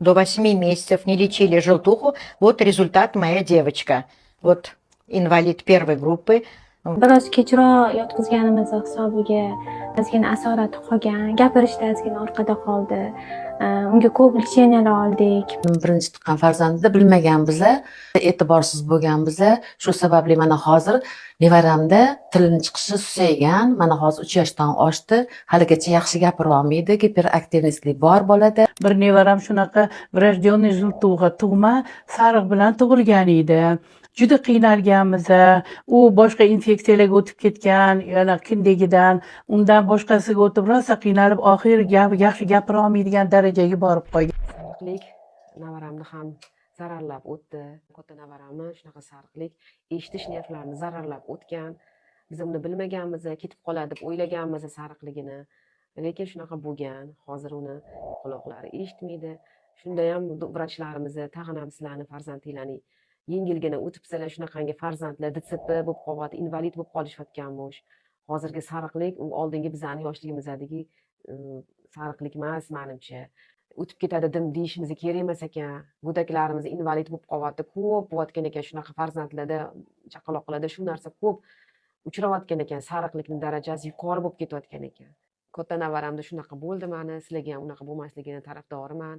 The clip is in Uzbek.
до 8 месяцев не лечили желтуху, вот результат моя девочка. Вот инвалид первой группы. Biroz kechroq yotqizganimiz hisobiga ozgina asorati qolgan, gapirishda ozgina orqada qoldi. Unga ko'p lecheniyalar oldik. Birinchi tuqqan farzandni bilmaganmiz, e'tiborsiz bo'lganmiz. Shu sababli mana hozir nevaramda tilini chiqishi susaygan, mana hozir 3 yoshdan oshdi, haligacha yaxshi gapira olmaydi, giperaktivnostlik bor bolada. Bir nevaram shunaqa врожденный желтуха, tug'ma sariq bilan tug'ilgan edi. Juda qiynalganmiz. U boshqa infeksiyalarga o'tib ketgan, yana kindigidan, undan boshqasiga o'tib rosa qiynalib, oxiri yaxshi gapira olmaydigan darajaga borib qolgan. Sariqlik nevaramni ham zararlab o'tdi. Katta nevaramni shunaqa sariqlik eshitish nervlarini zararlab o'tgan. Biz uni bilmaganmiz, ketib qoladi deb o'ylaganmiz sariqligini. Lekin shunaqa bo'lgan. Hozir uni quloqlari eshitmaydi. Shunda ham vrachlarimiz tag'in ham sizlarni farzandinglarning yengilgina o'tibsizlar, shunaqangi farzandlar DTSP bo'lib qolyapti, invalid bo'lib qolishayotganmish. Hozirgi sariqlik u oldingi bizani yoshligimizdagi sariqlik emas, menimcha. O'tib ketadi dim deyishimiz kerak emas ekan. Go'daklarimiz invalid bo'lib qolyapti, ko'p bo'layotgan ekan shunaqa farzandlarda, chaqaloqlarda shu narsa ko'p uchrayotgan ekan, sariqlikning darajasi yuqori bo'lib ketayotgan ekan. Katta nevaramda shunaqa bo'ldi mani, sizlarga ham unaqa bo'lmasligini tarafdoriman.